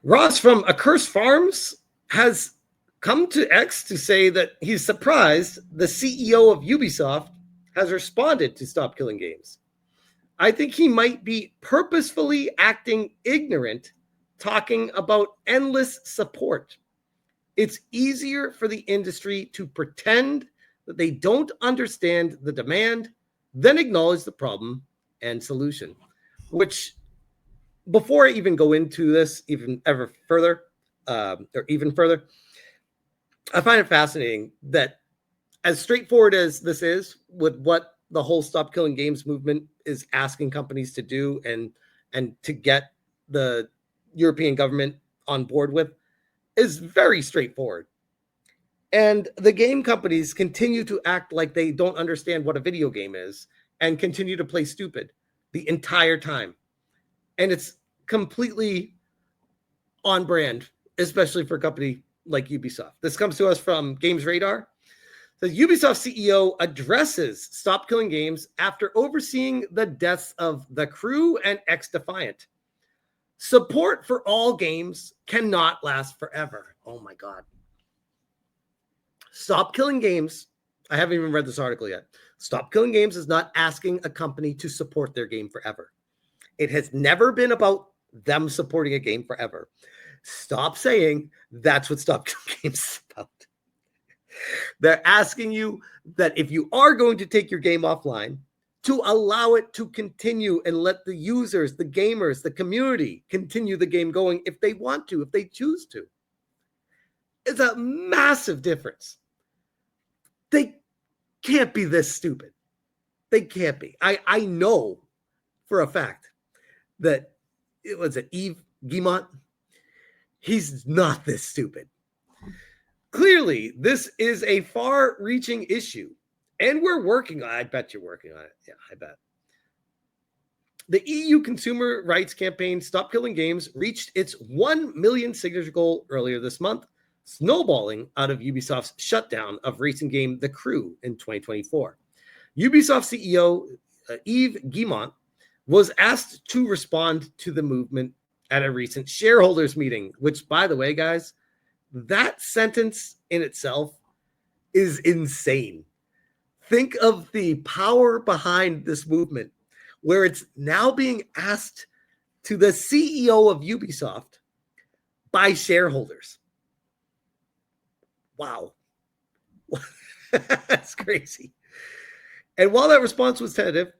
Ross from Accursed Farms has come to X to say that he's surprised the CEO of Ubisoft has responded to Stop Killing Games. I think he might be purposefully acting ignorant, talking about endless support. It's easier for the industry to pretend that they don't understand the demand than acknowledge the problem and solution, which, before I even go into this even further, I find it fascinating that, as straightforward as this is with what the whole Stop Killing Games movement is asking companies to do and to get the European government on board with, is very straightforward. And the game companies continue to act like they don't understand what a video game is and continue to play stupid the entire time. And it's completely on brand, especially for a company like Ubisoft. This comes to us from Games Radar. The Ubisoft CEO addresses Stop Killing Games after overseeing the deaths of The Crew and X-Defiant. Support for all games cannot last forever. Oh my God. Stop Killing Games. I haven't even read this article yet. Stop Killing Games is not asking a company to support their game forever. It has never been about them supporting a game forever. Stop saying that's what Stop Killing Games is about. They're asking you that if you are going to take your game offline, to allow it to continue and let the users, the gamers, the community continue the game going if they want to, if they choose to. It's a massive difference. They can't be this stupid. They can't be. I know for a fact that it was Yves Guillemot. He's not this stupid. Clearly, this is a far-reaching issue, and we're working on it. I bet you're working on it. Yeah, I bet. The EU consumer rights campaign Stop Killing Games reached its 1 million signature goal earlier this month, snowballing out of Ubisoft's shutdown of racing game The Crew in 2024. Ubisoft CEO Yves Guillemot was asked to respond to the movement at a recent shareholders meeting, which, by the way, guys, that sentence in itself is insane. Think of the power behind this movement, where it's now being asked to the CEO of Ubisoft by shareholders. Wow. That's crazy. And while that response was tentative,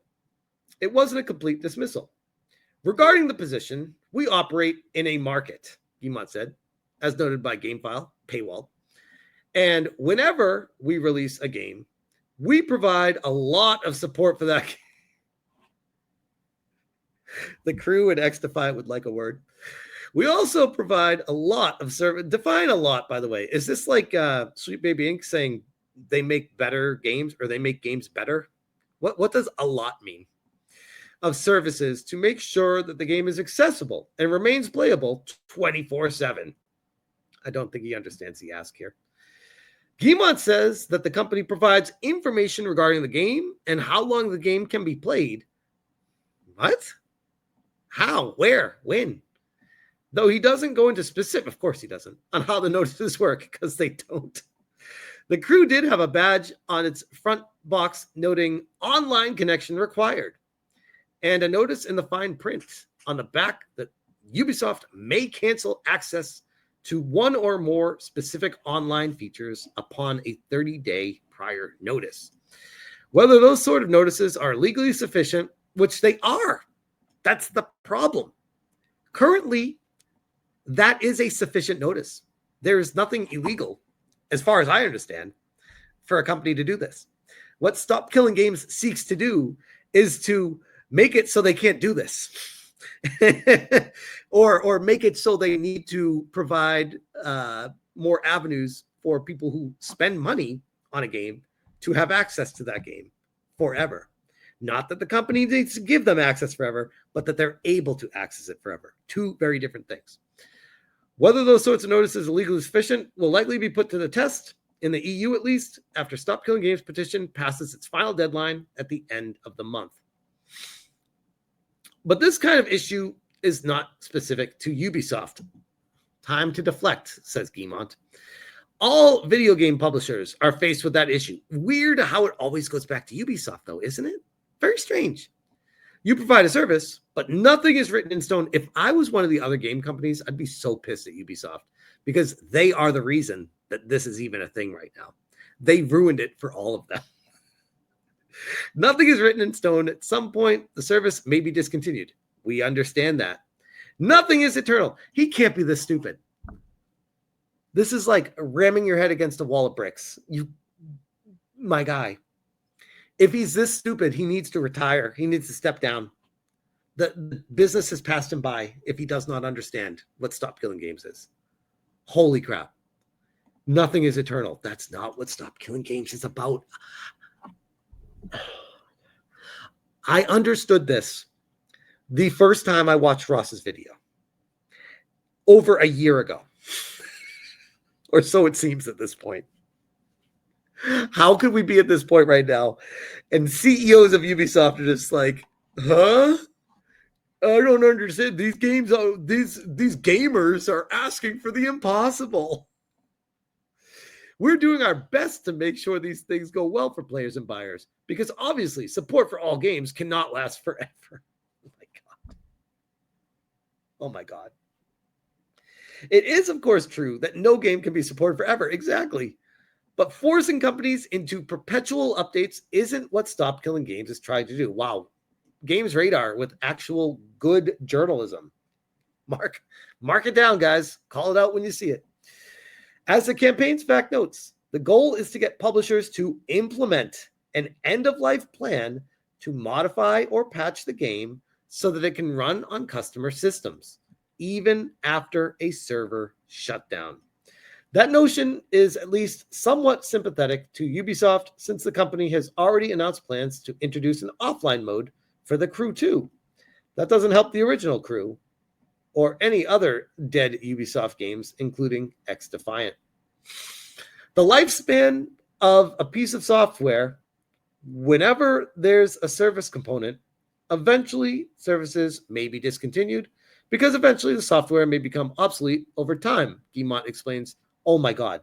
it wasn't a complete dismissal. Regarding the position, we operate in a market, Guillemot said, as noted by GameFile, paywall. And whenever we release a game, we provide a lot of support for that game. The Crew and X-Defiant would like a word. We also provide a lot of service. Define a lot, by the way. Is this like Sweet Baby Inc. saying they make better games or they make games better? What does a lot mean? Of services to make sure that the game is accessible and remains playable 24/7. I don't think he understands the ask here. Guillemot says that the company provides information regarding the game and how long the game can be played. What? How? Where? When? Though he doesn't go into specific, of course he doesn't, on how the notices work, because they don't. The Crew did have a badge on its front box noting online connection required, and a notice in the fine print on the back that Ubisoft may cancel access to one or more specific online features upon a 30-day prior notice. Whether those sort of notices are legally sufficient, which they are, that's the problem. Currently, that is a sufficient notice. There is nothing illegal, as far as I understand, for a company to do this. What Stop Killing Games seeks to do is to make it so they can't do this. or make it so they need to provide more avenues for people who spend money on a game to have access to that game forever. Not that the company needs to give them access forever, but that they're able to access it forever. Two very different things. Whether those sorts of notices are legally sufficient will likely be put to the test, in the EU at least, after Stop Killing Games petition passes its final deadline at the end of the month. But this kind of issue is not specific to Ubisoft. Time to deflect, says Guillemot. All video game publishers are faced with that issue. Weird how it always goes back to Ubisoft, though, isn't it? Very strange. You provide a service, but nothing is written in stone. If I was one of the other game companies, I'd be so pissed at Ubisoft because they are the reason that this is even a thing right now. They ruined it for all of them. Nothing is written in stone. At some point, the service may be discontinued. We understand that. Nothing is eternal. He can't be this stupid. This is like ramming your head against a wall of bricks. My guy. If he's this stupid, he needs to retire. He needs to step down. The business has passed him by if he does not understand what Stop Killing Games is. Holy crap. Nothing is eternal. That's not what Stop Killing Games is about. I understood this the first time I watched Ross's video. Over a year ago. Or so it seems at this point. How could we be at this point right now? And CEOs of Ubisoft are just like, huh? I don't understand. These games are these gamers are asking for the impossible. We're doing our best to make sure these things go well for players and buyers, because obviously support for all games cannot last forever. Oh my God. Oh my God. It is, of course, true that no game can be supported forever. Exactly. But forcing companies into perpetual updates isn't what Stop Killing Games is trying to do. Wow. Games Radar with actual good journalism. Mark it down, guys. Call it out when you see it. As the campaign's fact notes, the goal is to get publishers to implement an end-of-life plan to modify or patch the game so that it can run on customer systems, even after a server shutdown. That notion is at least somewhat sympathetic to Ubisoft, since the company has already announced plans to introduce an offline mode for The Crew 2. That doesn't help the original Crew or any other dead Ubisoft games, including X Defiant. The lifespan of a piece of software, whenever there's a service component, eventually services may be discontinued because eventually the software may become obsolete over time, Guillemot explains. Oh my God.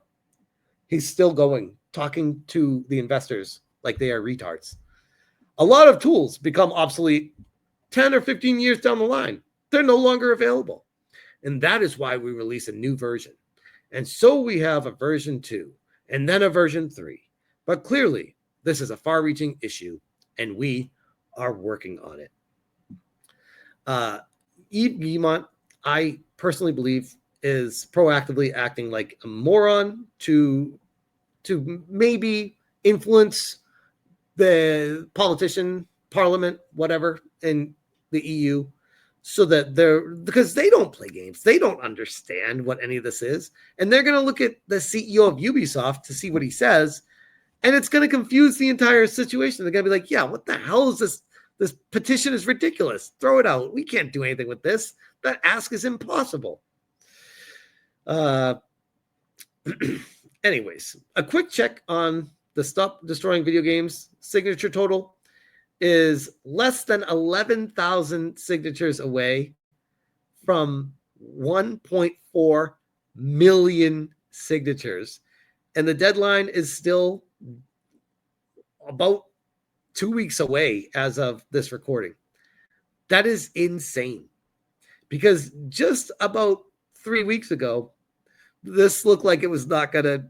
He's still going, talking to the investors like they are retards. A lot of tools become obsolete 10 or 15 years down the line. They're no longer available. And that is why we release a new version. And so we have a version 2 and then a version 3. But clearly, this is a far-reaching issue, and we are working on it. Yves Guillemot, I personally believe, is proactively acting like a moron to maybe influence the politician, parliament, whatever, in the EU, so that because they don't play games. They don't understand what any of this is. And they're going to look at the CEO of Ubisoft to see what he says, and it's going to confuse the entire situation. They're going to be like, yeah, what the hell is this? This petition is ridiculous. Throw it out. We can't do anything with this. That ask is impossible. Anyways, a quick check on the Stop Destroying Video Games signature total is less than 11,000 signatures away from 1.4 million signatures. And the deadline is still about 2 weeks away as of this recording. That is insane. Because just about 3 weeks ago, this looked like it was not going to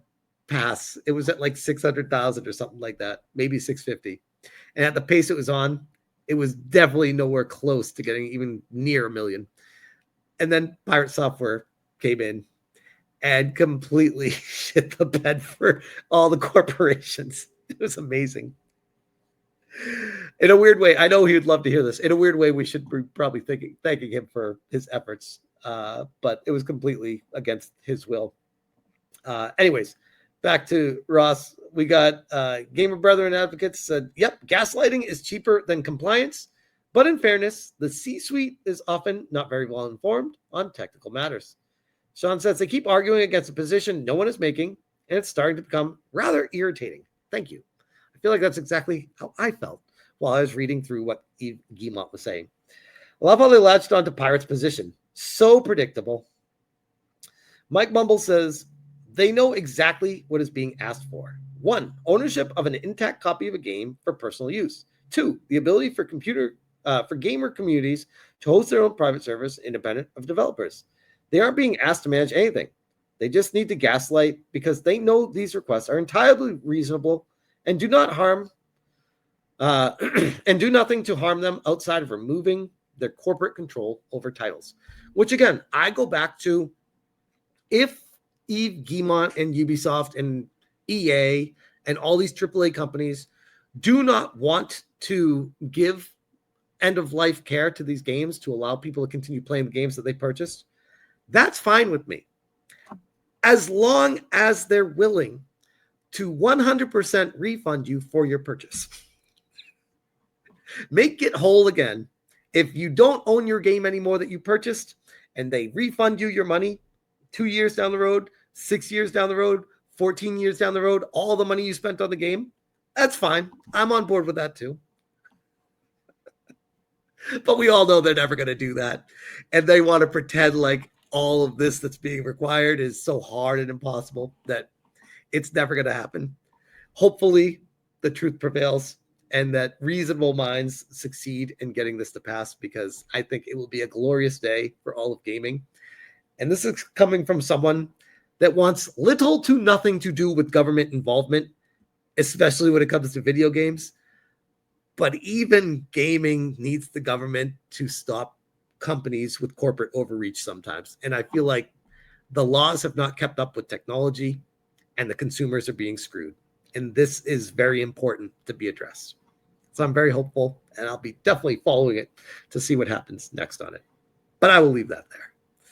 pass. It was at like 600,000 or something like that, maybe 650. And at the pace it was on, it was definitely nowhere close to getting even near 1 million. And then Pirate Software came in and completely shit the bed for all the corporations. It was amazing. In a weird way, I know he would love to hear this. In a weird way, we should be probably thanking him for his efforts. But it was completely against his will. Anyways, back to Ross. We got Gamer Brethren Advocates said, yep, gaslighting is cheaper than compliance. But in fairness, the C-suite is often not very well informed on technical matters. Sean says they keep arguing against a position no one is making, and it's starting to become rather irritating. Thank you. I feel like that's exactly how I felt while I was reading through what Yves Guillemot was saying. I love how they latched onto Pirate's position. So predictable. Mike Mumble says they know exactly what is being asked for. 1, ownership of an intact copy of a game for personal use. 2, the ability for gamer communities to host their own private servers independent of developers. They aren't being asked to manage anything. They just need to gaslight because they know these requests are entirely reasonable and do not harm and do nothing to harm them outside of removing their corporate control over titles. Which again, I go back to, if Yves Guillemot and Ubisoft and EA and all these AAA companies do not want to give end-of-life care to these games to allow people to continue playing the games that they purchased, that's fine with me. As long as they're willing to 100% refund you for your purchase. Make it whole again. If you don't own your game anymore that you purchased and they refund you your money 2 years down the road, 6 years down the road, 14 years down the road, all the money you spent on the game, that's fine. I'm on board with that too. But we all know they're never going to do that. And they want to pretend like all of this that's being required is so hard and impossible that it's never going to happen. Hopefully, the truth prevails and that reasonable minds succeed in getting this to pass, because I think it will be a glorious day for all of gaming. And this is coming from someone that wants little to nothing to do with government involvement, especially when it comes to video games. But even gaming needs the government to stop companies with corporate overreach sometimes. And I feel like the laws have not kept up with technology and the consumers are being screwed. And this is very important to be addressed. So I'm very hopeful, and I'll be definitely following it to see what happens next on it. But I will leave that there.